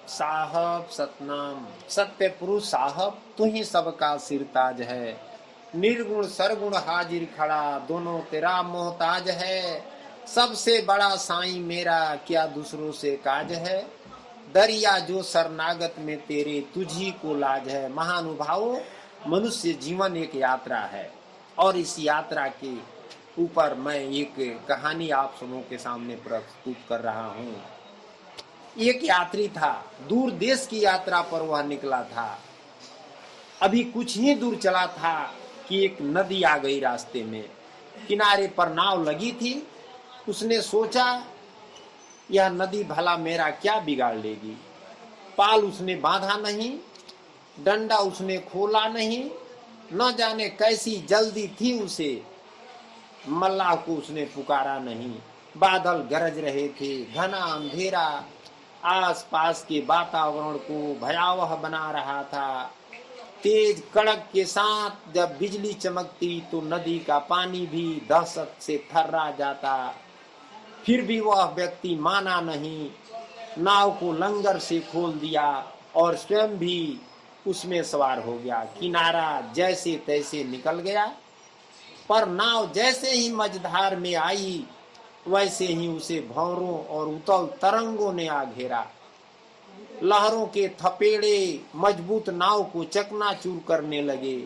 साहब सतनाम, सत्य पुरुष साहब तू ही सबका सिरताज है। निर्गुण सरगुण हाजिर खड़ा, दोनों तेरा मोहताज है। सबसे बड़ा साईं मेरा, क्या दूसरों से काज है। दरिया जो शरणागत में तेरे, तुझी को लाज है। महानुभावों, मनुष्य जीवन एक यात्रा है और इस यात्रा के ऊपर मैं एक कहानी आप सबों के सामने प्रस्तुत कर रहा हूँ। एक यात्री था, दूर देश की यात्रा पर वह निकला था। अभी कुछ ही दूर चला था कि एक नदी आ गई रास्ते में। किनारे पर नाव लगी थी। उसने सोचा यह नदी भला मेरा क्या बिगाड़ लेगी। पाल उसने बांधा नहीं, डंडा उसने खोला नहीं, न जाने कैसी जल्दी थी उसे। मल्लाह को उसने पुकारा नहीं। बादल गरज रहे थे, घना अंधेरा आसपास के वातावरण को भयावह बना रहा था। तेज कड़क के साथ जब बिजली चमकती तो नदी का पानी भी दहशत से थर्रा जाता। फिर भी वह व्यक्ति माना नहीं। नाव को लंगर से खोल दिया और स्वयं भी उसमें सवार हो गया। किनारा जैसे तैसे निकल गया, पर नाव जैसे ही मझधार में आई वैसे ही उसे भंवरों और उतल तरंगों ने आ घेरा। लहरों के थपेड़े मजबूत नाव को चकनाचूर करने लगे।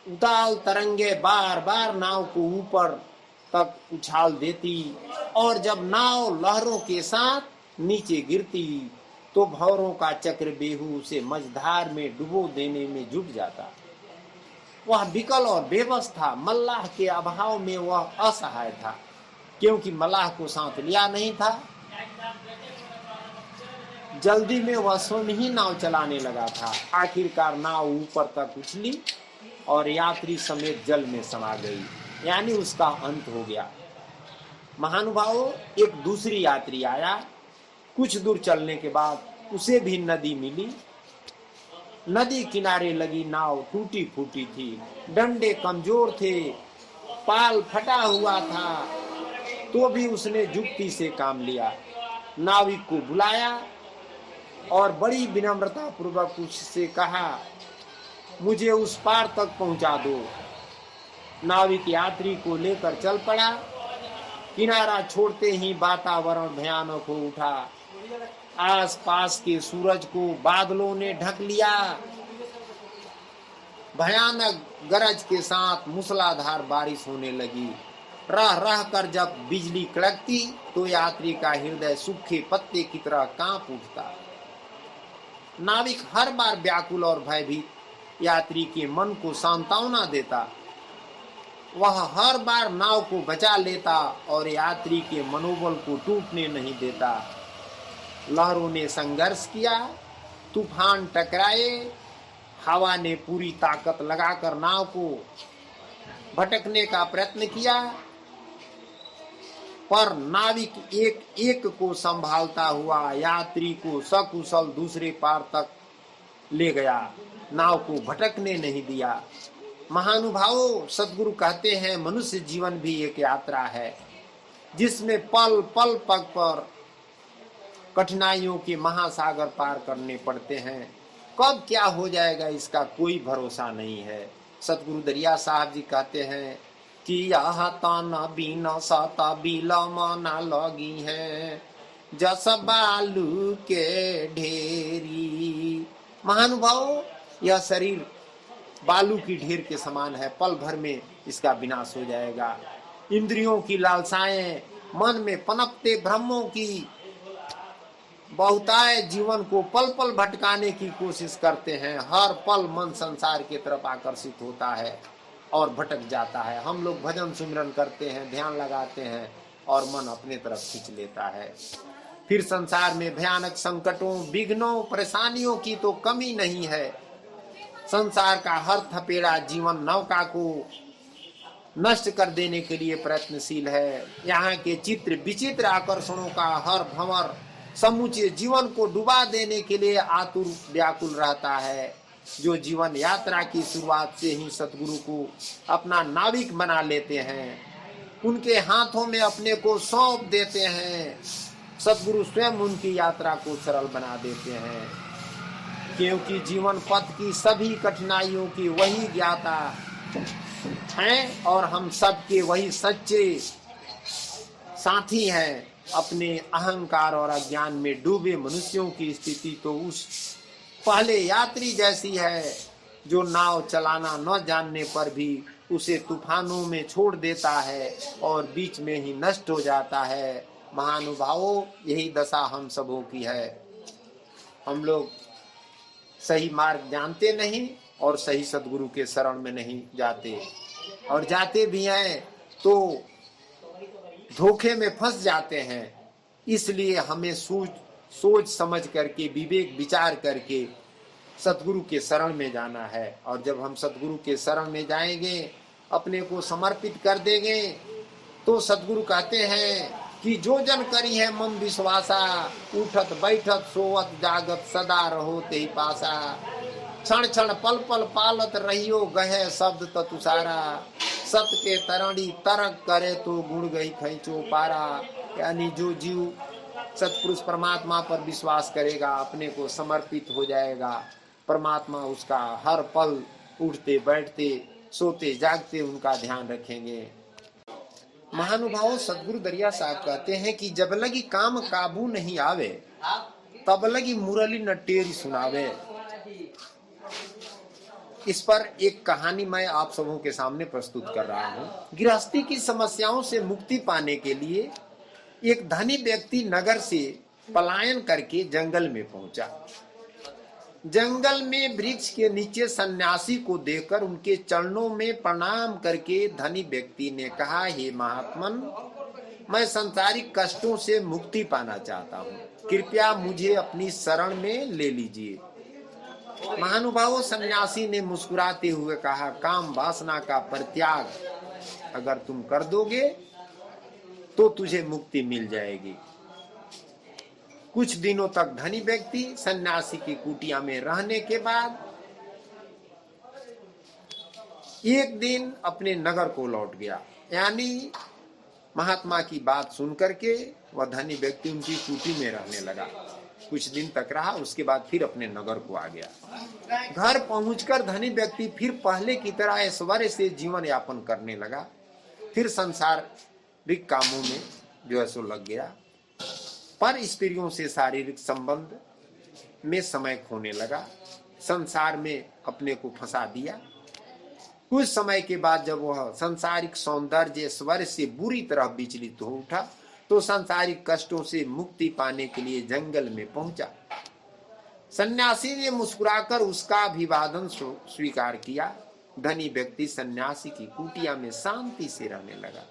उताल तरंगे बार बार नाव को ऊपर तक उछाल देती और जब नाव लहरों के साथ नीचे गिरती तो भंवरों का चक्रव्यूह उसे मझधार में डुबो देने में जुट जाता। वह विकल और बेबस था। मल्लाह के अभाव में वह असहाय था, क्योंकि मल्लाह को साथ लिया नहीं था। जल्दी में वह स्वयं ही नाव चलाने लगा था। आखिरकार नाव ऊपर तक उछली और यात्री समेत जल में समा गई, यानी उसका अंत हो गया। महानुभावों, एक दूसरी यात्री आया। कुछ दूर चलने के बाद उसे भी नदी मिली। नदी किनारे लगी नाव टूटी फूटी थी, डंडे कमजोर थे, पाल फटा हुआ था, तो भी उसने जुक्ति से काम लिया। नाविक को बुलाया और बड़ी विनम्रता पूर्वक उससे कहा, मुझे उस पार तक पहुंचा दो। नाविक यात्री को लेकर चल पड़ा। किनारा छोड़ते ही वातावरण भयानक हो उठा। आसपास के सूरज को बादलों ने ढक लिया। भयानक गरज के साथ मूसलाधार बारिश होने लगी। रह रह कर जब बिजली कड़कती तो यात्री का हृदय सूखे पत्ते की तरह कांप उठता। नाविक हर बार व्याकुल और भयभीत यात्री के मन को सांत्वना देता। वह हर बार नाव को बचा लेता और यात्री के मनोबल को टूटने नहीं देता। लहरों ने संघर्ष किया, तूफान टकराए, हवा ने पूरी ताकत लगाकर नाव को भटकने का प्रयत्न किया, पर नाविक एक एक को संभालता हुआ यात्री को सकुशल दूसरे पार तक ले गया, नाव को भटकने नहीं दिया। महानुभावों, सद्गुरु कहते हैं मनुष्य जीवन भी एक यात्रा है, जिसमें पल पल पग पर कठिनाइयों के महासागर पार करने पड़ते हैं। कब क्या हो जाएगा इसका कोई भरोसा नहीं है। सतगुरु दरिया साहब जी कहते हैं कि यह ताना बीना साता बीला माना लगी है, जस बालू के ढेरी। महानुभावों, यह शरीर बालू की ढेर के समान है, पल भर में इसका विनाश हो जाएगा। इंद्रियों की लालसाएं, मन में पनपते भ्रमों की बहुतायत जीवन को पल पल भटकाने की कोशिश करते हैं। हर पल मन संसार की तरफ आकर्षित होता है और भटक जाता है। हम लोग भजन सिमरन करते हैं, ध्यान लगाते हैं और मन अपने तरफ खींच लेता है। फिर संसार में भयानक संकटों, विघ्नों, परेशानियों की तो कमी नहीं है। संसार का हर थपेड़ा जीवन नौका को नष्ट कर देने के लिए प्रयत्नशील है। यहाँ के चित्र विचित्र आकर्षणों का हर भंवर समूचे जीवन को डुबा देने के लिए आतुर व्याकुल रहता है। जो जीवन यात्रा की शुरुआत से ही सतगुरु को अपना नाविक बना लेते हैं, उनके हाथों में अपने को सौंप देते हैं, सद्गुरु स्वयं उनकी यात्रा को सरल बना देते हैं, क्योंकि जीवन पथ की सभी कठिनाइयों की वही ज्ञाता हैं और हम सबके वही सच्चे साथी हैं। अपने अहंकार और अज्ञान में डूबे मनुष्यों की स्थिति तो उस पहले यात्री जैसी है जो नाव चलाना न जानने पर भी उसे तूफानों में छोड़ देता है और बीच में ही नष्ट हो जाता है। महानुभावों, यही दशा हम सबों की है। हम लोग सही मार्ग जानते नहीं और सही सद्गुरु के शरण में नहीं जाते, और जाते भी हैं तो धोखे में फंस जाते हैं। इसलिए हमें सोच समझ करके, विवेक विचार करके सद्गुरु के शरण में जाना है। और जब हम सद्गुरु के शरण में जाएंगे, अपने को समर्पित कर देंगे, तो सद्गुरु कहते हैं कि जो जन करी है मम विश्वासा, उठत बैठत सोवत जागत सदा रहो ते पासा। क्षण क्षण पल पल पालत रहियो गहे शब्द ततुसारा। सत के तरणी तरक करे तो गुण गई खैचो पारा। यानी जो जीव सतपुरुष परमात्मा पर विश्वास करेगा, अपने को समर्पित हो जाएगा, परमात्मा उसका हर पल उठते बैठते सोते जागते उनका ध्यान रखेंगे। महानुभावों, सदगुरु दरिया साहब कहते हैं कि जब लगी काम काबू नहीं आवे, तब लगी मुरली न टेरी सुनावे। इस पर एक कहानी मैं आप सबों के सामने प्रस्तुत कर रहा हूँ। गृहस्थी की समस्याओं से मुक्ति पाने के लिए एक धनी व्यक्ति नगर से पलायन करके जंगल में पहुंचा। जंगल में वृक्ष के नीचे सन्यासी को देखकर उनके चरणों में प्रणाम करके धनी व्यक्ति ने कहा, हे महात्मन, मैं सांसारिक कष्टों से मुक्ति पाना चाहता हूँ, कृपया मुझे अपनी शरण में ले लीजिए। महानुभावों, सन्यासी ने मुस्कुराते हुए कहा, काम वासना का परित्याग अगर तुम कर दोगे तो तुझे मुक्ति मिल जाएगी। कुछ दिनों तक धनी व्यक्ति सन्यासी की कुटिया में रहने के बाद एक दिन अपने नगर को लौट गया। यानी महात्मा की बात सुन करके वह धनी व्यक्ति उनकी कुटी में रहने लगा। कुछ दिन तक रहा, उसके बाद फिर अपने नगर को आ गया। घर पहुंचकर धनी व्यक्ति फिर पहले की तरह ऐश्वर्य से जीवन यापन करने लगा। फिर सांसारिक कामों में जो है सो लग गया, पर स्त्रियों से शारीरिक संबंध में समय खोने लगा, संसार में अपने को फंसा दिया। कुछ समय के बाद जब वह सांसारिक सौंदर्य ऐश्वर्य से बुरी तरह विचलित हो उठा, तो सांसारिक कष्टों से मुक्ति पाने के लिए जंगल में पहुंचा। सन्यासी ने मुस्कुराकर उसका अभिवादन स्वीकार किया। धनी व्यक्ति सन्यासी की कुटिया में शांति से रहने लगा।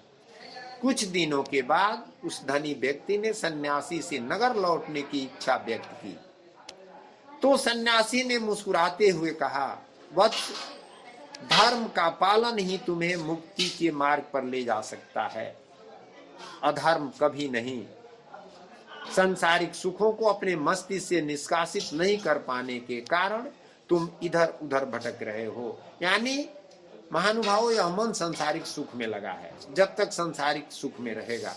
कुछ दिनों के बाद उस धनी व्यक्ति ने सन्यासी से नगर लौटने की इच्छा व्यक्त की, तो सन्यासी ने मुस्कुराते हुए कहा, वत्स, धर्म का पालन ही तुम्हें मुक्ति के मार्ग पर ले जा सकता है, अधर्म कभी नहीं। सांसारिक सुखों को अपने मस्तिष्क से निष्कासित नहीं कर पाने के कारण तुम इधर उधर भटक रहे हो। यानी महानुभावों, यह मन सांसारिक सुख में लगा है। जब तक सांसारिक सुख में रहेगा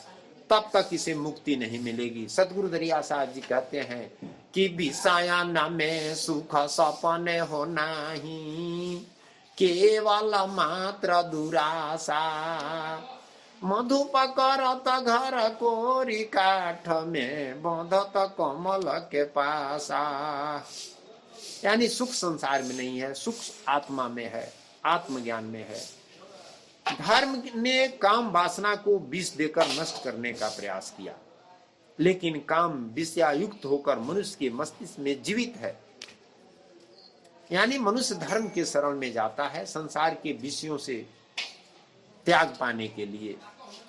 तब तक इसे मुक्ति नहीं मिलेगी। सतगुरु दरिया साहब जी कहते हैं कि विषयान में सुख सपने हो नहीं, केवल मात्र दुराशा, मधुप करत घर कोरी काठ में बंधत कमल के पासा। यानी सुख संसार में नहीं है, सुख आत्मा में है, आत्मज्ञान में है। धर्म ने काम वासना को विष देकर नष्ट करने का प्रयास किया, लेकिन काम विषयायुक्त होकर मनुष्य के मस्तिष्क में जीवित है। यानी मनुष्य धर्म के शरण में जाता है संसार के विषयों से त्याग पाने के लिए,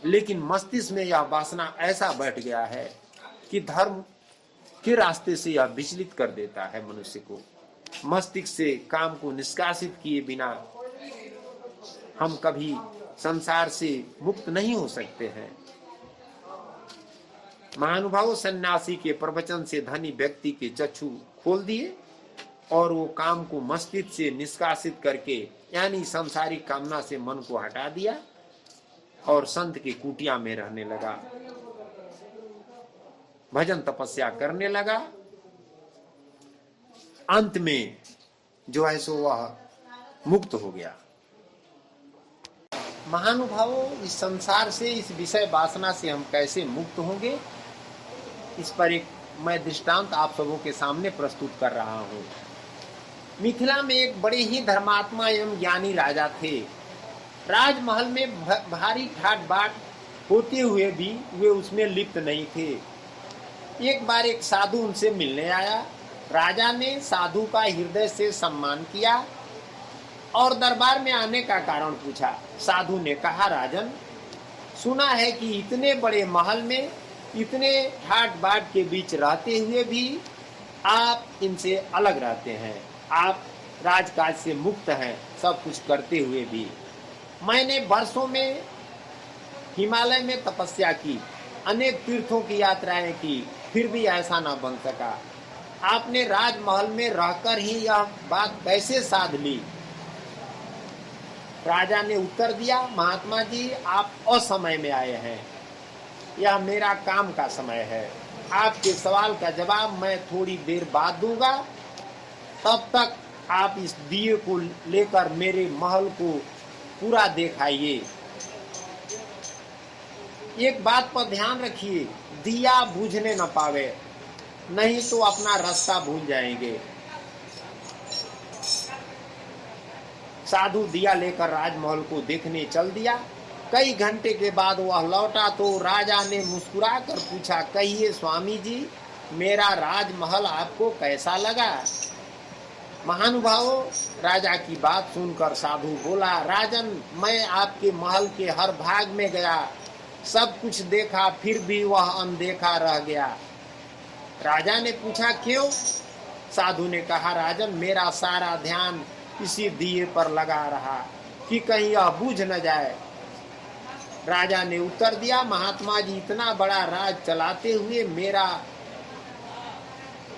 लेकिन मस्तिष्क में यह वासना ऐसा बैठ गया है कि धर्म के रास्ते से यह विचलित कर देता है मनुष्य को। मस्तिष्क से काम को निष्कासित किए बिना हम कभी संसार से मुक्त नहीं हो सकते हैं। महानुभाव, सन्यासी के प्रवचन से धनी व्यक्ति के चक्षु खोल दिए और वो काम को मस्तिष्क से निष्कासित करके, यानी सांसारिक कामना से मन को हटा दिया और संत की कुटिया में रहने लगा। भजन तपस्या करने लगा। अंत में जो है सो वह मुक्त हो गया। महानुभावों, इस संसार से, इस विषय वासना से हम कैसे मुक्त होंगे, इस पर एक मैं दृष्टांत आप सबों के सामने प्रस्तुत कर रहा हूं। मिथिला में एक बड़े ही धर्मात्मा एवं ज्ञानी राजा थे। राजमहल में भारी ठाट बाट होते हुए भी वे उसमें लिप्त नहीं थे। एक बार एक साधु उनसे मिलने आया। राजा ने साधु का हृदय से सम्मान किया और दरबार में आने का कारण पूछा। साधु ने कहा, राजन, सुना है कि इतने बड़े महल में इतने ठाट बाट के बीच रहते हुए भी आप इनसे अलग रहते हैं, आप राजकाज से मुक्त हैं, सब कुछ करते हुए भी। मैंने वर्षों में हिमालय में तपस्या की, अनेक तीर्थों की यात्राएं की, फिर भी ऐसा ना बन सका। आपने राजमहल में रहकर ही यह बात कैसे साध ली? राजा ने उत्तर दिया, महात्मा जी, आप असमय में आए हैं, यह मेरा काम का समय है। आपके सवाल का जवाब मैं थोड़ी देर बाद दूंगा, तब तक आप इस दिए को लेकर मेरे महल को पूरा दिखाइए। एक बात पर ध्यान रखिए, दिया बुझने न पावे, नहीं तो अपना रास्ता भूल जाएंगे। साधु दिया लेकर राजमहल को देखने चल दिया। कई घंटे के बाद वह लौटा तो राजा ने मुस्कुराकर पूछा, कहिए स्वामी जी, मेरा राजमहल आपको कैसा लगा? महानुभावों, राजा की बात सुनकर साधु बोला, राजन, मैं आपके महल के हर भाग में गया, सब कुछ देखा, फिर भी वह अनदेखा रह गया। राजा ने पूछा, क्यों? साधु ने कहा, राजन, मेरा सारा ध्यान इसी दिए पर लगा रहा कि कहीं यह बुझ न जाए। राजा ने उत्तर दिया, महात्मा जी, इतना बड़ा राज चलाते हुए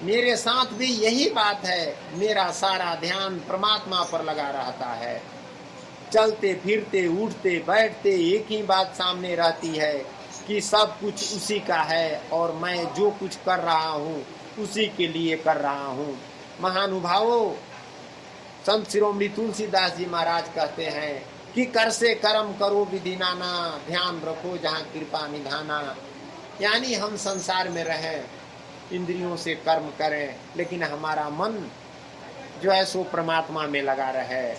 मेरे साथ भी यही बात है। मेरा सारा ध्यान परमात्मा पर लगा रहता है। चलते फिरते उठते बैठते एक ही बात सामने रहती है कि सब कुछ उसी का है और मैं जो कुछ कर रहा हूँ उसी के लिए कर रहा हूँ। महानुभावों, संत शिरोमणि तुलसीदास जी महाराज कहते हैं कि कर से कर्म करो विधि नाना, ध्यान रखो जहाँ कृपा निधाना। यानी हम संसार में रहें, इंद्रियों से कर्म करें, लेकिन हमारा मन जो है सो परमात्मा में लगा रहे,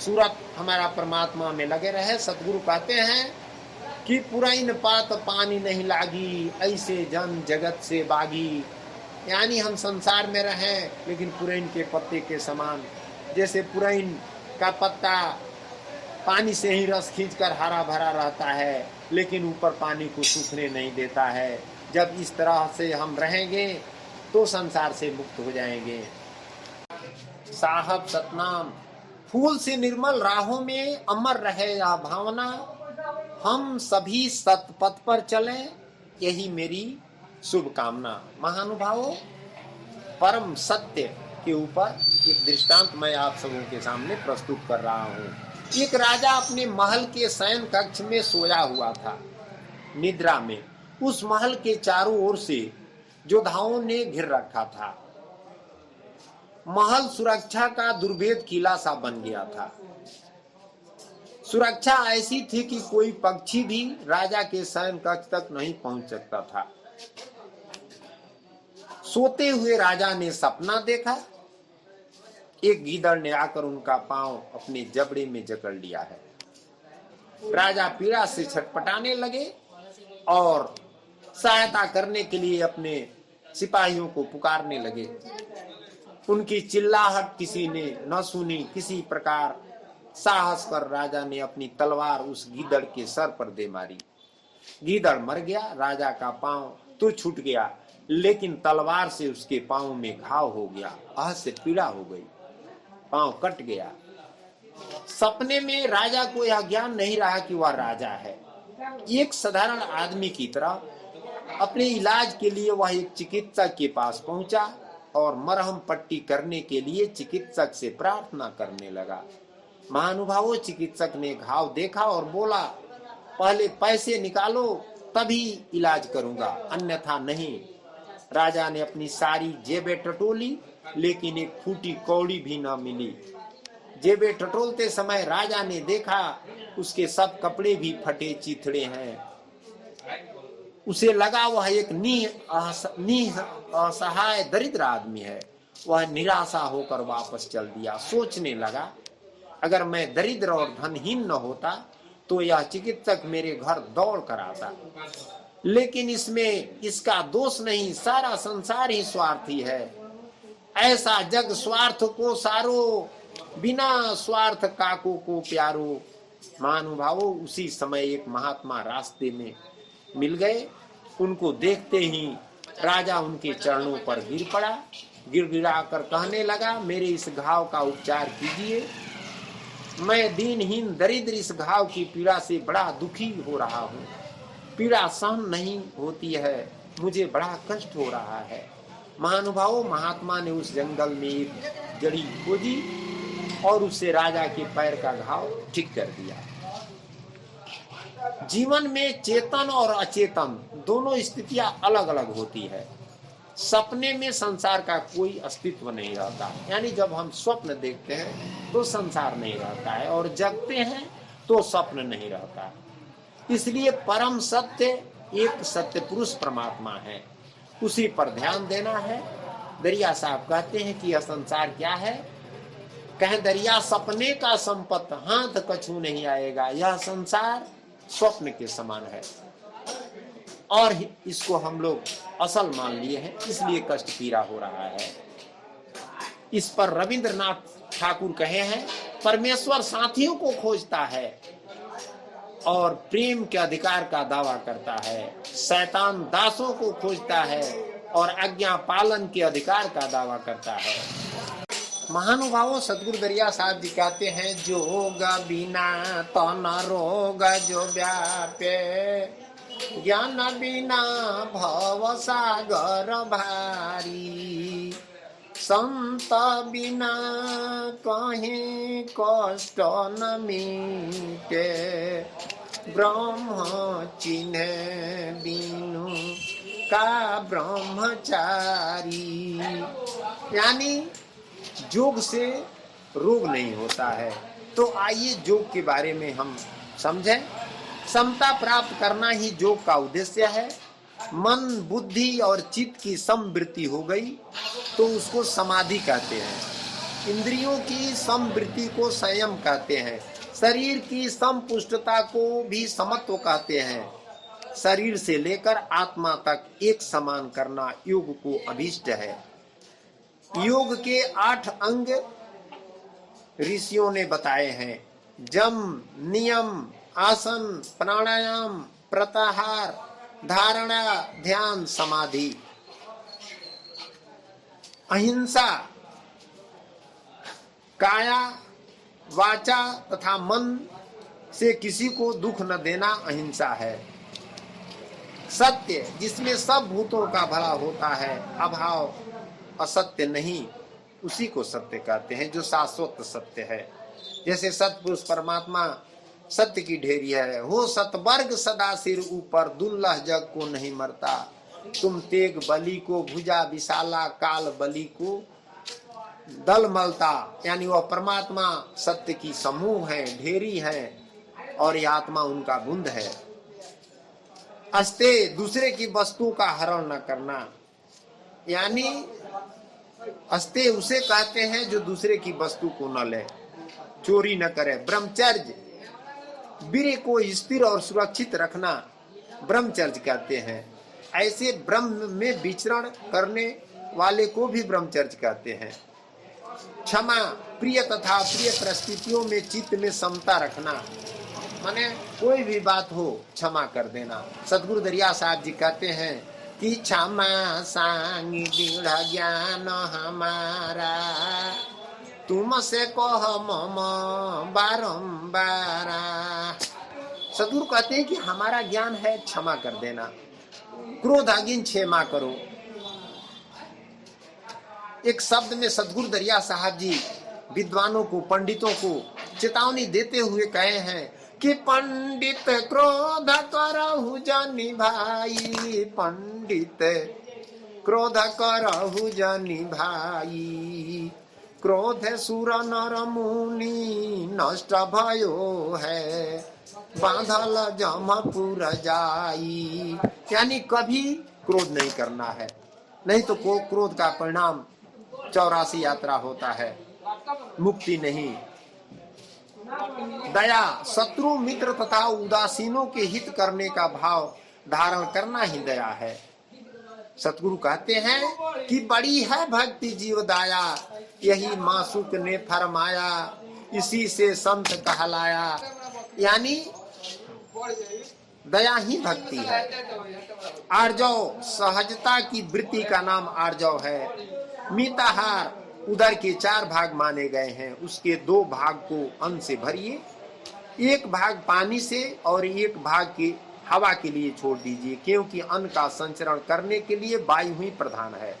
सूरत हमारा परमात्मा में लगे रहे। सतगुरु कहते हैं कि पुरैन पात पानी नहीं लागी, ऐसे जन जगत से बागी। यानी हम संसार में रहें, लेकिन पुरैन के पत्ते के समान, जैसे पुरैन का पत्ता पानी से ही रस खींचकर हरा भरा रहता है, लेकिन ऊपर पानी को सूखने नहीं देता है। जब इस तरह से हम रहेंगे तो संसार से मुक्त हो जाएंगे। साहब सतनाम, फूल से निर्मल राहों में अमर रहे यह भावना, हम सभी सतपथ पर चलें, यही मेरी शुभकामना। महानुभावों, परम सत्य के ऊपर एक दृष्टांत मैं आप सबों के सामने प्रस्तुत कर रहा हूँ। एक राजा अपने महल के शयन कक्ष में सोया हुआ था, निद्रा में। उस महल के चारों ओर से योद्धाओं ने घेर रखा था। महल सुरक्षा का दुर्भेद किला सा बन गया था। सुरक्षा ऐसी थी कि कोई पक्षी भी राजा के शयन कक्ष तक नहीं पहुंच सकता था। सोते हुए राजा ने सपना देखा, एक गीदड़ ने आकर उनका पांव अपने जबड़े में जकड़ लिया है। राजा पीड़ा से छटपटाने लगे और सहायता करने के लिए अपने सिपाहियों को पुकारने लगे। उनकी चिल्लाहट किसी ने न सुनी। किसी प्रकार साहस कर राजा ने अपनी तलवार उस गीदड़ के सर पर दे मारी। गीदड़ मर गया, राजा का पांव तो छूट गया, लेकिन तलवार से उसके पांव में घाव हो गया, आह से पीड़ा हो गई, पांव कट गया। सपने में राजा को यह ज्ञान नहीं रहा कि वह राजा है। एक साधारण आदमी की तरह अपने इलाज के लिए वह एक चिकित्सक के पास पहुंचा और मरहम पट्टी करने के लिए चिकित्सक से प्रार्थना करने लगा। महानुभावों, चिकित्सक ने घाव देखा और बोला, पहले पैसे निकालो, तभी इलाज करूंगा, अन्यथा नहीं। राजा ने अपनी सारी जेबें टटोली, लेकिन एक फूटी कौड़ी भी न मिली। जेबें टटोलते समय राजा ने देखा उसके सब कपड़े भी फटे चिथड़े हैं। उसे लगा वह एक असहाय दरिद्र आदमी है। वह निराशा होकर वापस चल दिया। सोचने लगा, अगर मैं दरिद्र और धनहीन न होता तो यह चिकित्सक मेरे घर दौड़ कर आता। लेकिन इसमें इसका दोष नहीं, सारा संसार ही स्वार्थी है। ऐसा जग स्वार्थ को सारो, बिना स्वार्थ काको को प्यारो। महानुभावों, उसी समय एक महात्मा रास्ते में मिल गए। उनको देखते ही राजा उनके चरणों पर गिर पड़ा। गिड़गिड़ा कर कहने लगा, मेरे इस घाव का उपचार कीजिए। मैं दीनहीन दरिद्र इस घाव की पीड़ा से बड़ा दुखी हो रहा हूँ। पीड़ा सहन नहीं होती है, मुझे बड़ा कष्ट हो रहा है। महानुभावों, महात्मा ने उस जंगल में एक जड़ी खोजी और उससे राजा के पैर का घाव ठीक कर दिया। जीवन में चेतन और अचेतन दोनों स्थितियां अलग अलग होती है। सपने में संसार का कोई अस्तित्व नहीं रहता, यानी जब हम स्वप्न देखते हैं तो संसार नहीं रहता है, और जगते हैं तो स्वप्न नहीं रहता। इसलिए परम सत्य एक सत्य पुरुष परमात्मा है, उसी पर ध्यान देना है। दरिया साहब कहते हैं कि यह संसार क्या है? कहें दरिया सपने का संपत, हाथ कछू नहीं आएगा। यह संसार स्वप्न के समान है और इसको हम लोग असल मान लिए हैं, इसलिए कष्ट पीड़ा हो रहा है। इस पर रविंद्रनाथ ठाकुर कहे हैं, परमेश्वर साथियों को खोजता है और प्रेम के अधिकार का दावा करता है। शैतान दासों को खोजता है और आज्ञा पालन के अधिकार का दावा करता है। महानुभावों, सतगुरु दरिया साहब जी कहते हैं, जोग बिना तन रोग जो व्यापे, ज्ञान बिना भव सागर भारी, संत बिना कहीं कष्ट न मीटे, ब्रह्म चिन्ह बिनु का ब्रह्मचारी। यानी योग से रोग नहीं होता है। तो आइए योग के बारे में हम समझें। समता प्राप्त करना ही योग का उद्देश्य है। मन, बुद्धि और चित्त की समवृत्ति हो गई तो उसको समाधि कहते हैं। इंद्रियों की समवृत्ति को संयम कहते हैं। शरीर की समपुष्टता को भी समत्व कहते हैं। शरीर से लेकर आत्मा तक एक समान करना योग को अभीष्ट है। योग के 8 अंग ऋषियों ने बताए हैं। जम, नियम, आसन, प्राणायाम, प्रत्याहार, धारणा, ध्यान, समाधि। अहिंसा, काया, वाचा तथा मन से किसी को दुख न देना अहिंसा है। सत्य, जिसमें सब भूतों का भला होता है, अभाव, असत्य नहीं, उसी को सत्य कहते हैं, जो शाश्वत सत्य है। जैसे सतपुरुष परमात्मा सत्य की ढेरी है। हो सतवर्ग सदा सिर ऊपर, दुल्लह जग को नहीं मरता। तुम तेग बलि को भुजा विशाला, काल बलि को दल मलता। यानी वह परमात्मा सत्य की समूह है, ढेरी है, और यह आत्मा उनका बुंद है। अस्ते, दूसरे की वस्तु का हरण न करना। यानी अस्ते उसे कहते हैं जो दूसरे की वस्तु को न ले, चोरी न करे। ब्रह्मचर्य, वीर्य को स्थिर और सुरक्षित रखना ब्रह्मचर्य कहते हैं। ऐसे ब्रह्म में विचरण करने वाले को भी ब्रह्मचर्य कहते हैं। क्षमा, प्रिय तथा प्रिय परिस्थितियों में चित्त में समता रखना, माने कोई भी बात हो क्षमा कर देना। सतगुरु दरिया साहब जी कहते हैं कि क्षमा सांगी दृढ़ ज्ञान हमारा, तुमसे कह मम बारंबार। सतगुरु कहते हैं कि हमारा ज्ञान है क्षमा कर देना। क्रोध आगिन क्षमा करो। एक शब्द में सतगुरु दरिया साहब जी विद्वानों को, पंडितों को चेतावनी देते हुए कहे हैं कि पंडित क्रोध करहु जनि भाई, पंडित क्रोध करहु जनि भाई, क्रोध सुर नर मुनि नष्ट भयो है, बांधल जमपुर जाई। यानी कभी क्रोध नहीं करना है, नहीं तो क्रोध का परिणाम 84 यात्रा होता है, मुक्ति नहीं। दया शत्रु मित्र तथा उदासीनों के हित करने का भाव धारण करना ही दया है। सतगुरु कहते हैं कि बड़ी है भक्ति जीवदाया, यही मासुक ने फरमाया, इसी से संत कहलाया। यानी दया ही भक्ति है। आर्जव सहजता की वृत्ति का नाम आर्जव है। मिताहार उदर के 4 भाग माने गए हैं, उसके 2 भाग को अन्न से भरिए, 1 भाग पानी से और 1 भाग की हवा के लिए छोड़ दीजिए, क्योंकि अन्न का संचरण करने के लिए वायु ही प्रधान है।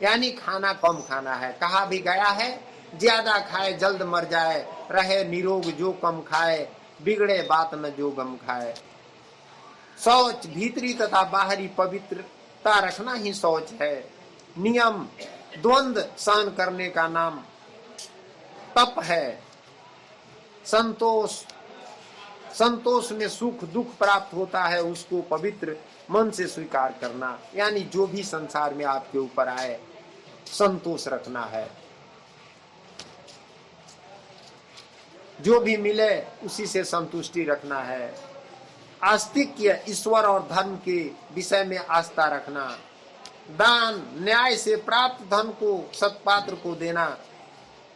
यानी खाना कम खाना है। कहा भी गया है, ज्यादा खाए जल्द मर जाए, रहे निरोग जो कम खाए, बिगड़े बात न जो गम खाए। शौच भीतरी तथा बाहरी पवित्रता रखना ही शौच है। नियम द्वंद्व सहन करने का नाम तप है। संतोष में सुख दुख प्राप्त होता है, उसको पवित्र मन से स्वीकार करना। यानी जो भी संसार में आपके ऊपर आए, संतोष रखना है। जो भी मिले उसी से संतुष्टि रखना है। आस्तिक्य ईश्वर और धर्म के विषय में आस्था रखना। दान न्याय से प्राप्त धन को सत्पात्र को देना,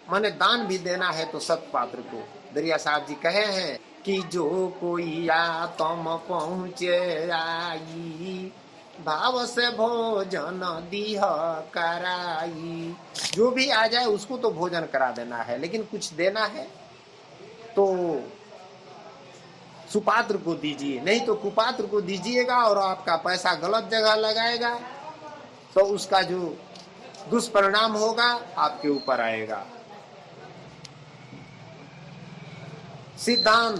माने दान भी देना है तो सत्पात्र को। दरिया साहब जी कहे हैं कि जो कोई आत्म पहुँचे आई, भाव से भोजन दीह कराई। जो भी आ जाए उसको तो भोजन करा देना है, लेकिन कुछ देना है तो सुपात्र को दीजिए, नहीं तो कुपात्र को दीजिएगा और आपका पैसा गलत जगह लगाएगा तो उसका जो दुष्परिणाम होगा आपके ऊपर आएगा। सिद्धांत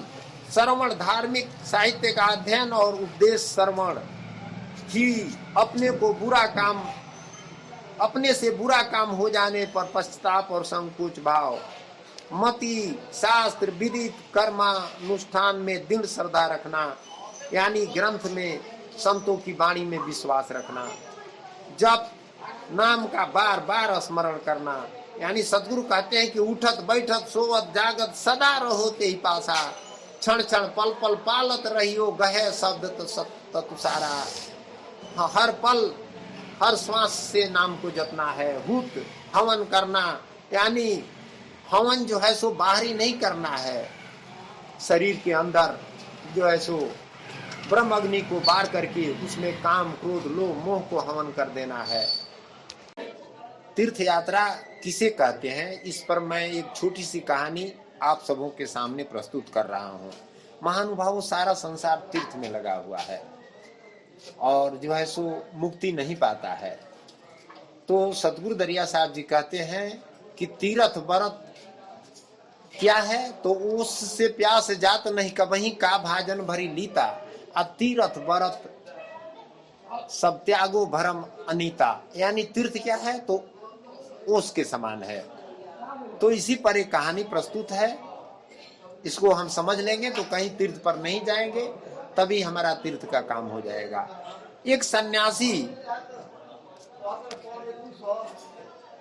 श्रवण, धार्मिक साहित्य का अध्ययन और उपदेश श्रवण ही अपने से बुरा काम हो जाने पर पश्चाताप और संकोच भाव, मति शास्त्र विदित कर्मानुष्ठान में दृढ़ श्रद्धा रखना, यानी ग्रंथ में संतों की वाणी में विश्वास रखना, जप नाम का बार बार स्मरण करना। यानी सदगुरु कहते हैं कि उठत बैठत सोवत जागत सदा रहो ते ही पासा, क्षण क्षण पल पल पालत रहियो गहे शब्द ततुसारा। हाँ, हर पल हर श्वास से नाम को जपना है। हुत हवन करना, यानी हवन जो है सो बाहरी नहीं करना है, शरीर के अंदर जो है सो ब्रह्म अग्नि को बार करके उसमें काम क्रोध लोभ मोह को हवन कर देना है। तीर्थ यात्रा किसे कहते हैं, इस पर मैं एक छोटी सी कहानी आप सबों के सामने प्रस्तुत कर रहा हूँ। महानुभावों, सारा संसार तीर्थ में लगा हुआ है और जो है सो मुक्ति नहीं पाता है। तो सतगुरु दरिया साहब जी कहते हैं कि तीर्थ व्रत क्या है, तो उससे प्यास जात नहीं कबही का भाजन भरी लीता, तीर्थ व्रत सब त्यागो भरम अनीता। यानी तीर्थ क्या है, तो ओस के समान है। तो इसी पर एक कहानी प्रस्तुत है, इसको हम समझ लेंगे तो कहीं तीर्थ पर नहीं जाएंगे, तभी हमारा तीर्थ का काम हो जाएगा। एक सन्यासी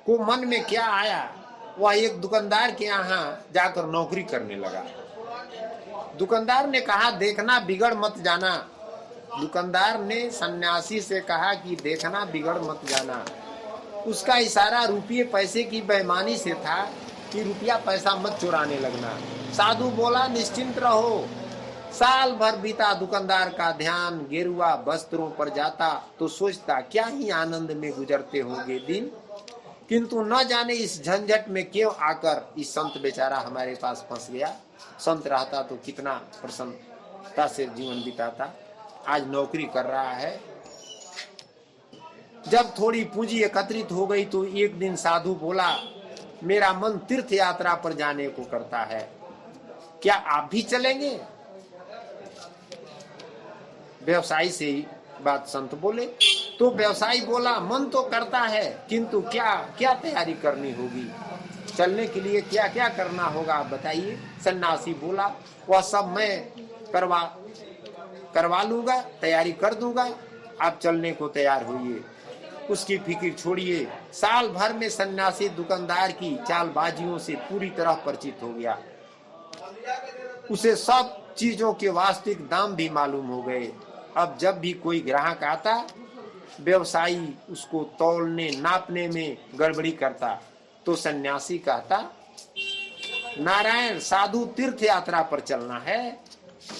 को मन में क्या आया, वह एक दुकानदार के यहाँ जाकर नौकरी करने लगा। दुकानदार ने कहा, देखना बिगड़ मत जाना। दुकानदार ने सन्यासी से कहा कि देखना बिगड़ मत जाना। उसका इशारा रुपये पैसे की बेईमानी से था कि रुपया पैसा मत चुराने लगना। साधु बोला, निश्चिंत रहो। साल भर बीता, दुकानदार का ध्यान गेरुआ वस्त्रों पर जाता तो सोचता क्या ही आनंद में गुजरते होंगे दिन, किंतु न जाने इस झंझट में क्यों आकर इस संत बेचारा हमारे पास फंस गया। संत रहता तो कितना प्रसन्नता से जीवन बिताता। आज नौकरी कर रहा है। जब थोड़ी पूंजी एकत्रित हो गई तो एक दिन साधु बोला, मेरा मन तीर्थ यात्रा पर जाने को करता है, क्या आप भी चलेंगे? व्यवसायी से ही बात संत बोले। तो व्यवसायी बोला मन तो करता है किंतु क्या क्या तैयारी करनी होगी, चलने के लिए क्या क्या करना होगा आप बताइए। सन्यासी बोला वह सब मैं करवा लूंगा, तैयारी कर दूंगा, आप चलने को तैयार होइए, उसकी फिक्र छोड़िए। साल भर में सन्यासी दुकानदार की चालबाजियों से पूरी तरह परिचित हो गया। उसे सब चीजों के वास्तविक दाम भी मालूम हो गए। अब जब भी कोई ग्राहक आता, व्यवसायी उसको तौलने नापने में गड़बड़ी करता तो सन्यासी कहता नारायण साधु तीर्थ यात्रा पर चलना है।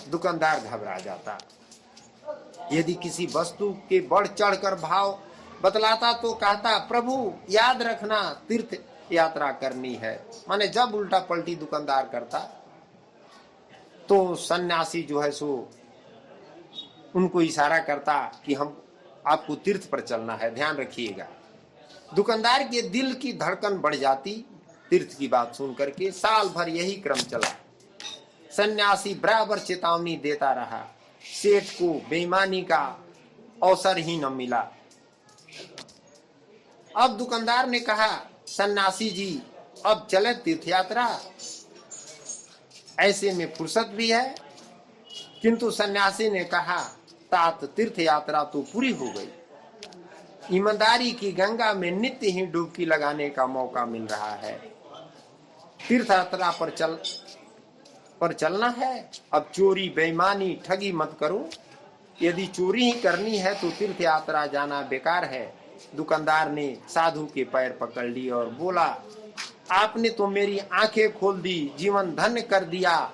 दुकानदार घबरा जाता। यदि किसी वस्तु के बढ़ चढ़कर भाव बतलाता तो कहता प्रभु याद रखना तीर्थ यात्रा करनी है। माने जब उल्टा पलटी दुकानदार करता तो सन्यासी जो है सो उनको इशारा करता कि हम आपको तीर्थ पर चलना है, ध्यान रखिएगा। दुकानदार के दिल की धड़कन बढ़ जाती तीर्थ की बात सुन करके। साल भर यही क्रम चला। सन्यासी बराबर चेतावनी देता रहा, सेठ को बेईमानी का अवसर ही न मिला। अब दुकानदार ने कहा सन्यासी जी अब चले तीर्थ यात्रा। ऐसे में फुर्सत भी है। किंतु सन्यासी ने कहा तात तीर्थ यात्रा तो पूरी हो गई। ईमानदारी की गंगा में नित्य ही डुबकी लगाने का मौका मिल रहा है। तीर्थ यात्रा पर चलना है। अब चोरी बेईमानी ठगी मत करो। यदि चोरी ही करनी है तो तीर्थ यात्रा जाना बेकार है। दुकानदार ने साधु के पैर पकड़ लिए और बोला आपने तो मेरी आंखें खोल दी, जीवन धन्य कर दिया।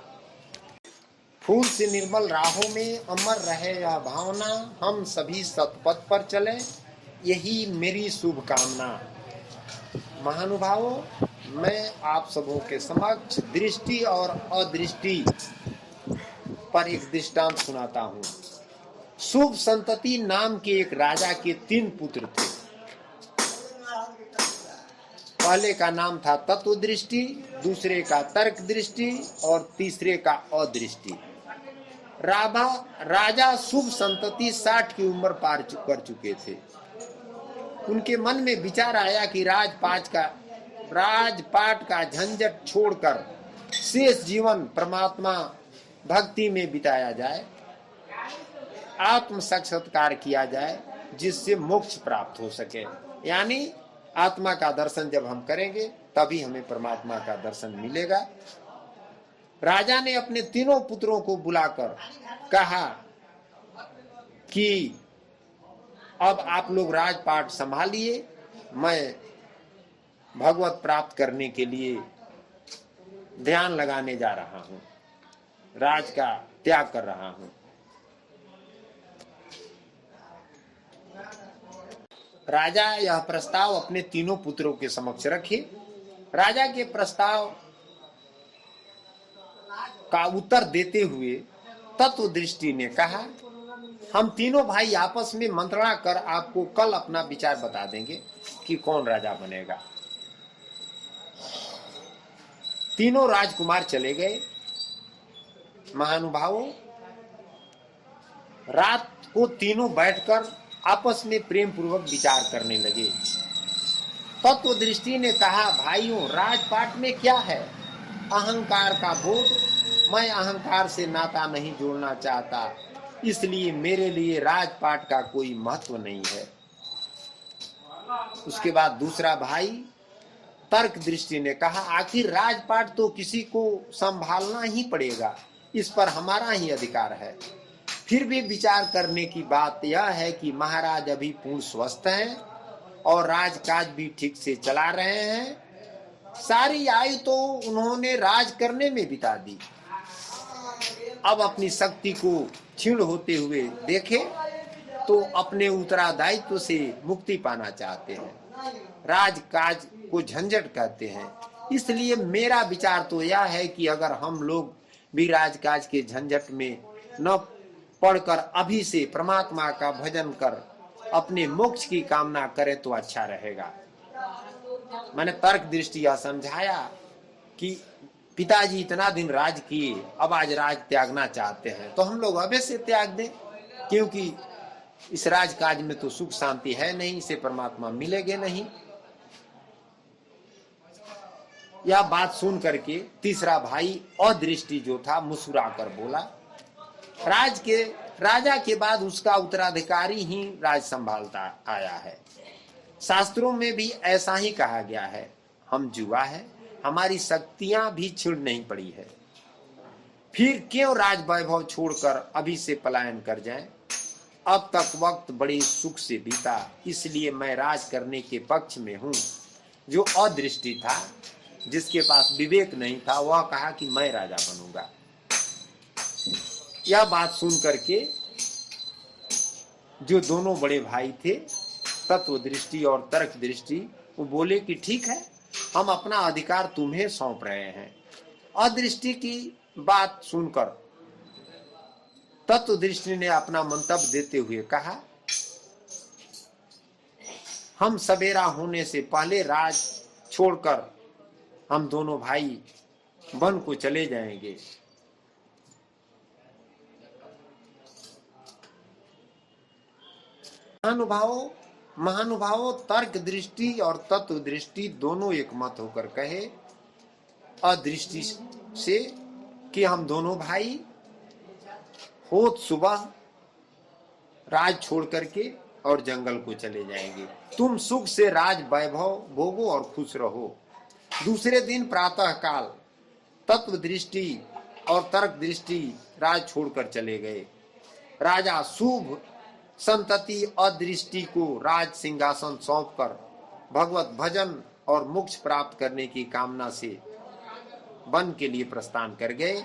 फूल से निर्मल राहों में अमर रहे यह भावना, हम सभी सतपथ पर चले यही मेरी शुभकामना। महानुभावों, मैं आप सबों के समक्ष दृष्टि और अदृष्टि पर एक दृष्टांत सुनाता हूँ। शुभ संतति नाम के एक राजा के 3 पुत्र थे। पहले का नाम था तत्व दृष्टि, दूसरे का तर्क दृष्टि और तीसरे का अदृष्टि। राजा शुभ संतति 60 की उम्र पार कर चुके थे। उनके मन में विचार आया कि राजपाट का झंझट छोड़कर शेष जीवन परमात्मा भक्ति में बिताया जाए, आत्म साक्षात्कार किया जाए जिससे मोक्ष प्राप्त हो सके। यानी आत्मा का दर्शन जब हम करेंगे तभी हमें परमात्मा का दर्शन मिलेगा। राजा ने अपने 3 पुत्रों को बुलाकर कहा कि अब आप लोग राजपाट संभालिए, मैं भगवत प्राप्त करने के लिए ध्यान लगाने जा रहा हूं, राज का त्याग कर रहा हूं। राजा यह प्रस्ताव अपने 3 पुत्रों के समक्ष रखे। राजा के प्रस्ताव का उत्तर देते हुए तत्व दृष्टि ने कहा हम 3 भाई आपस में मंत्रणा कर आपको कल अपना विचार बता देंगे कि कौन राजा बनेगा। 3 राजकुमार चले गए। महानुभावों, रात को तीनों बैठकर आपस में प्रेम पूर्वक विचार करने लगे। तत्व दृष्टि ने कहा भाइयों, राजपाट में क्या है, अहंकार का बोध। मैं अहंकार से नाता नहीं जोड़ना चाहता, इसलिए मेरे लिए राजपाट का कोई महत्व नहीं है। उसके बाद दूसरा भाई तर्क दृष्टि ने कहा आखिर राजपाट तो किसी को संभालना ही पड़ेगा, इस पर हमारा ही अधिकार है। फिर भी विचार करने की बात यह है कि महाराज अभी पूर्ण स्वस्थ हैं और राजकाज भी ठीक से चला रहे हैं। सारी आयु तो उन्होंने राज करने में बिता दी, अब अपनी शक्ति को क्षीण होते हुए देखे तो अपने उत्तरदायित्व से मुक्ति पाना चाहते हैं। राजकाज को झंझट कहते हैं। इसलिए मेरा विचार तो यह है कि अगर हम लोग भी राजकाज के झंझट में न पढ़कर अभी से परमात्मा का भजन कर अपने मोक्ष की कामना करें तो अच्छा रहेगा। मैंने तर्क दृष्टि यह समझाया कि पिताजी इतना दिन राज किए, अब आज राज त्यागना चाहते हैं तो हम लोग अभी से त्याग दें। क्योंकि इस राजकाज में तो सुख शांति है नहीं, इसे परमात्मा मिलेंगे नहीं। यह बात सुन करके तीसरा भाई अदृष्टि जो था मुस्कुरा कर बोला, राजा के बाद उसका उत्तराधिकारी ही राज संभालता आया है। शास्त्रों में भी ऐसा ही कहा गया है। हम जुआ है, हमारी शक्तियां भी छिड़ नहीं पड़ी है, फिर क्यों राज वैभव छोड़कर अभी से पलायन कर जाएं? अब तक वक्त बड़े सुख से बीता, इसलिए मैं राज करने के पक्ष में हूं। जो अदृष्टि था, जिसके पास विवेक नहीं था, वह कहा कि मैं राजा बनूंगा। यह बात सुन करके जो दोनों बड़े भाई थे, तत्व दृष्टि और तर्क दृष्टि, वो बोले कि ठीक है, हम अपना अधिकार तुम्हें सौंप रहे हैं। अदृष्टि की बात सुनकर तत्व दृष्टि ने अपना मंतव्य देते हुए कहा, हम सवेरा होने से पहले राज छोड़कर हम दोनों भाई वन को चले जाएंगे। महानुभावों तर्क दृष्टि और तत्व दृष्टि दोनों एक मत होकर कहे अदृष्टि से कि हम दोनों भाई होत सुबह राज छोड़ करके और जंगल को चले जाएंगे। तुम सुख से राज वैभव भोगो और खुश रहो। दूसरे दिन प्रातः काल तत्व दृष्टि और तर्क दृष्टि राज छोड़कर चले गए। राजा शुभ संतति अदृष्टि को राज सिंहासन सौंपकर भगवत भजन और मोक्ष प्राप्त करने की कामना से वन के लिए प्रस्थान कर गए।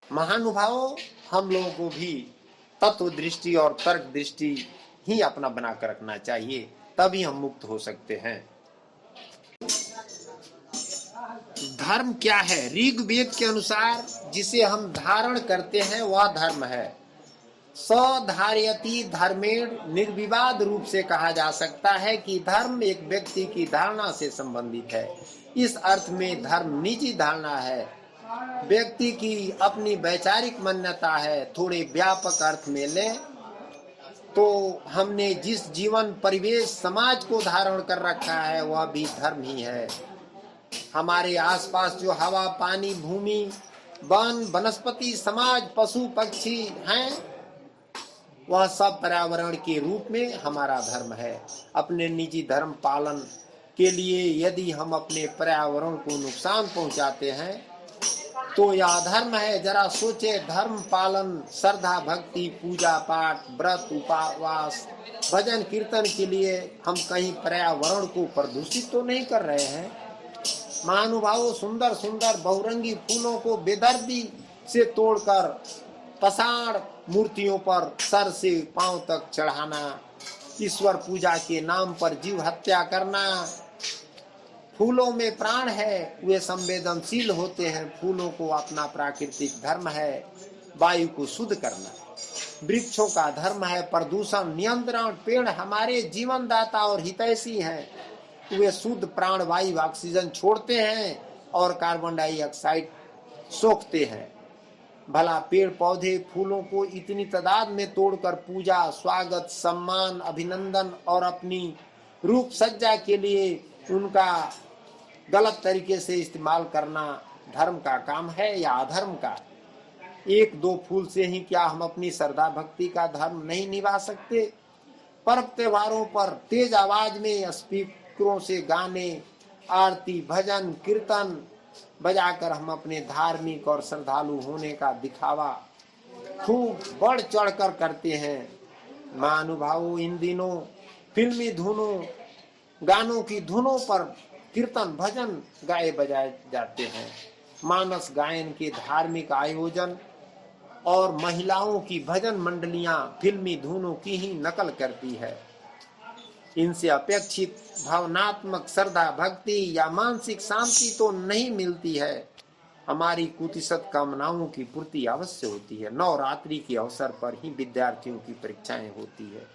महानुभावों, हम लोगों को भी तत्व दृष्टि और तर्क दृष्टि ही अपना बनाकर रखना चाहिए, तभी हम मुक्त हो सकते हैं। धर्म क्या है? ऋग्वेद के अनुसार जिसे हम धारण करते हैं वह धर्म है। सधार्यति धर्मेण निर्विवाद रूप से कहा जा सकता है कि धर्म एक व्यक्ति की धारणा से संबंधित है। इस अर्थ में धर्म निजी धारणा है, व्यक्ति की अपनी वैचारिक मान्यता है। थोड़े व्यापक अर्थ में लें तो हमने जिस जीवन परिवेश समाज को धारण कर रखा है वह भी धर्म ही है। हमारे आसपास जो हवा पानी भूमि वन वनस्पति समाज पशु पक्षी हैं, वह सब पर्यावरण के रूप में हमारा धर्म है। अपने निजी धर्म पालन के लिए यदि हम अपने पर्यावरण को नुकसान पहुंचाते हैं तो यह धर्म है। जरा सोचे, धर्म पालन श्रद्धा भक्ति पूजा पाठ व्रत उपवास भजन कीर्तन के लिए हम कहीं पर्यावरण को प्रदूषित तो नहीं कर रहे हैं। महानुभावों, सुंदर सुंदर बहुरंगी फूलों को बेदर्दी से तोड़कर पाषाण मूर्तियों पर सर से पांव तक चढ़ाना, ईश्वर पूजा के नाम पर जीव हत्या करना। फूलों में प्राण है, वे संवेदनशील होते हैं। फूलों को अपना प्राकृतिक धर्म है वायु को शुद्ध करना। वृक्षों का धर्म है प्रदूषण नियंत्रण। पेड़ हमारे जीवन दाता और हितैषी हैं, वे शुद्ध प्राण वायु ऑक्सीजन छोड़ते हैं और कार्बन डाइऑक्साइड सोखते हैं। भला पेड़ पौधे फूलों को इतनी तादाद में तोड़कर पूजा स्वागत सम्मान अभिनंदन और अपनी रूप सज्जा के लिए उनका गलत तरीके से इस्तेमाल करना धर्म का काम है या अधर्म का? एक दो फूल से ही क्या हम अपनी श्रद्धा भक्ति का धर्म नहीं निभा सकते? पर्व त्योहारों पर तेज आवाज में स्पीकरों से गाने आरती भजन कीर्तन बजाकर हम अपने धार्मिक और श्रद्धालु होने का दिखावा खूब बढ़ चढ़कर करते हैं। महानुभावों, इन दिनों फिल्मी धुनों गानों की धुनों पर कीर्तन भजन गाए बजाए जाते हैं। मानस गायन के धार्मिक आयोजन और महिलाओं की भजन मंडलियां फिल्मी धुनों की ही नकल करती है। इनसे अपेक्षित भावनात्मक श्रद्धा भक्ति या मानसिक शांति तो नहीं मिलती है। हमारी कुतिशत कामनाओं की पूर्ति अवश्य होती है। नवरात्रि के अवसर पर ही विद्यार्थियों की परीक्षाएं होती है।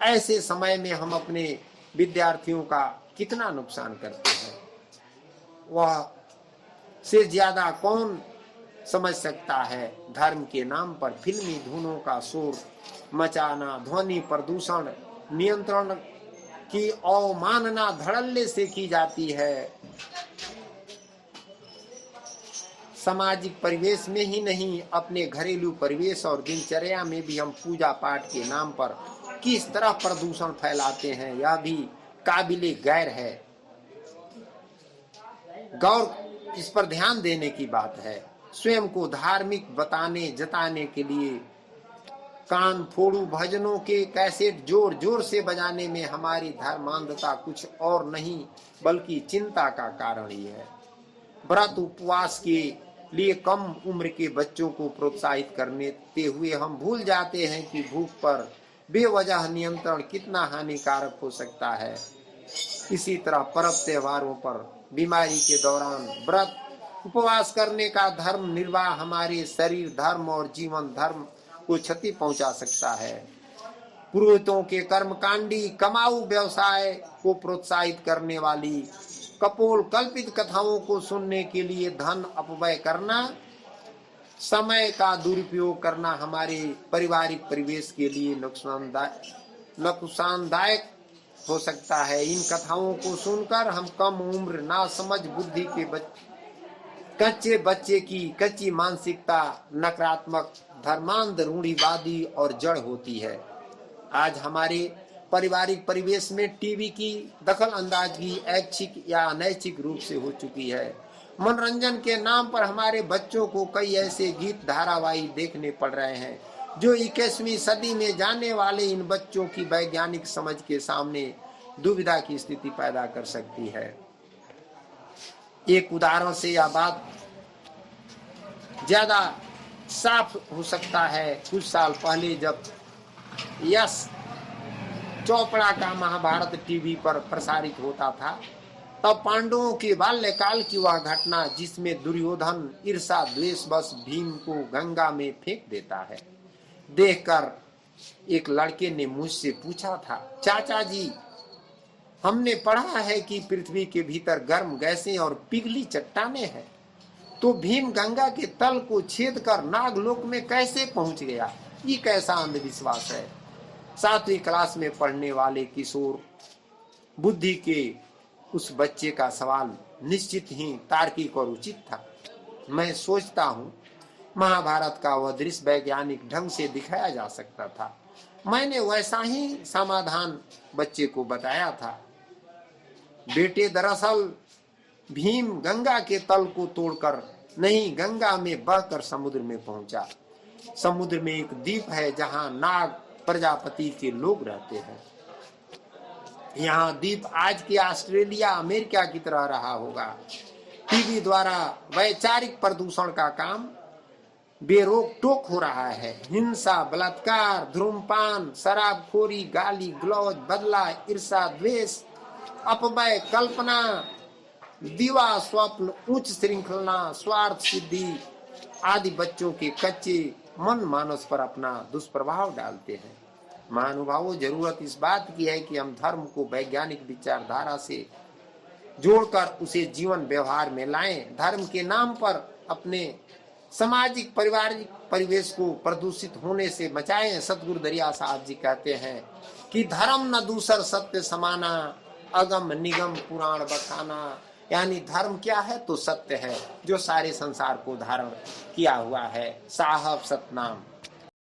ऐसे समय में हम अपने विद्यार्थियों का कितना नुकसान करते हैं। वह से ज्यादा कौन समझ सकता है। धर्म के नाम पर फिल्मी धुनों का शोर मचाना, ध्वनि प्रदूषण नियंत्रण की अवमानना धड़ल्ले से की जाती है। सामाजिक परिवेश में ही नहीं, अपने घरेलू परिवेश और दिनचर्या में भी हम पूजा पाठ के नाम पर किस तरह प्रदूषण फैलाते हैं, यह भी काबिले गैर है। गौर इस पर ध्यान देने की बात है। स्वयं को धार्मिक बताने जताने के लिए कान फोड़ू भजनों के कैसेट जोर जोर से बजाने में हमारी धर्मांधता कुछ और नहीं बल्कि चिंता का कारण ही है। व्रत उपवास के लिए कम उम्र के बच्चों को प्रोत्साहित करते हुए हम भूल जाते हैं कि भूख पर बेवजह नियंत्रण कितना हानिकारक हो सकता है। इसी तरह पर्व त्योहारों पर बीमारी के दौरान व्रत उपवास करने का धर्म निर्वाह हमारे शरीर धर्म और जीवन धर्म को क्षति पहुंचा सकता है। पुरोहितों के कर्मकांडी कमाऊ व्यवसाय को प्रोत्साहित करने वाली कपोल कल्पित कथाओं को सुनने के लिए धन अपव्यय करना, समय का दुरुपयोग करना हमारे पारिवारिक परिवेश के लिए नुकसानदायक हो सकता है। इन कथाओं को सुनकर हम कम उम्र नासमझ बुद्धि के कच्चे बच्चे की कच्ची मानसिकता नकारात्मक धर्मांध रूढ़िवादी और जड़ होती है। आज हमारे पारिवारिक परिवेश में टीवी की दखल अंदाजगी ऐच्छिक या अनैच्छिक रूप से हो चुकी है। मनोरंजन के नाम पर हमारे बच्चों को कई ऐसे गीत धारावाहिक देखने पड़ रहे हैं जो 21वीं सदी में जाने वाले इन बच्चों की वैज्ञानिक समझ के सामने दुविधा की स्थिति पैदा कर सकती है। एक उदाहरण से यह बात ज्यादा साफ हो सकता है। कुछ साल पहले जब यश चोपड़ा का महाभारत टीवी पर प्रसारित होता था, तब पांडवों के बाल्यकाल की वह घटना जिसमें दुर्योधन ईर्षा द्वेषवश भीम को गंगा में फेंक देता है, देखकर एक लड़के ने मुझसे पूछा था, चाचा जी, हमने पढ़ा है कि पृथ्वी के भीतर गर्म गैसें और पिघली चट्टानें हैं, तो भीम गंगा के तल को छेद कर नागलोक में कैसे पहुंच गया? ये कैसा अंधविश्वास है? 7वीं क्लास में पढ़ने वाले किशोर बुद्धि के उस बच्चे का सवाल निश्चित ही तार्किक और उचित था। मैं सोचता हूँ महाभारत का वह दृश्य वैज्ञानिक ढंग से दिखाया जा सकता था। मैंने वैसा ही समाधान बच्चे को बताया था। बेटे, दरअसल भीम गंगा के तल को तोड़कर नहीं, गंगा में बहकर समुद्र में पहुंचा। समुद्र में एक द्वीप है जहां नाग प्रजापति के लोग रहते हैं। यहाँ द्वीप आज के ऑस्ट्रेलिया अमेरिका की तरह रहा होगा। टीवी द्वारा वैचारिक प्रदूषण का काम बेरोक टोक हो रहा है। हिंसा, बलात्कार, धूम्रपान, शराबखोरी, गाली गलौज, बदला, ईर्षा, द्वेष, अपव्यय, कल्पना, दीवा स्वप्न, उच्च श्रृंखला, स्वार्थ सिद्धि आदि बच्चों के कच्चे मन मानस पर अपना दुष्प्रभाव डालते हैं। महानुभावों, जरूरत इस बात की है कि हम धर्म को वैज्ञानिक विचारधारा से जोड़कर उसे जीवन व्यवहार में लाएं। धर्म के नाम पर अपने सामाजिक पारिवारिक परिवेश को प्रदूषित होने से बचाएं। सतगुरु दरिया साहब जी कहते हैं कि धर्म न दूसर सत्य समाना, अगम निगम पुराण बखाना। यानी धर्म क्या है? तो सत्य है जो सारे संसार को धारण किया हुआ है। साहब सतनाम।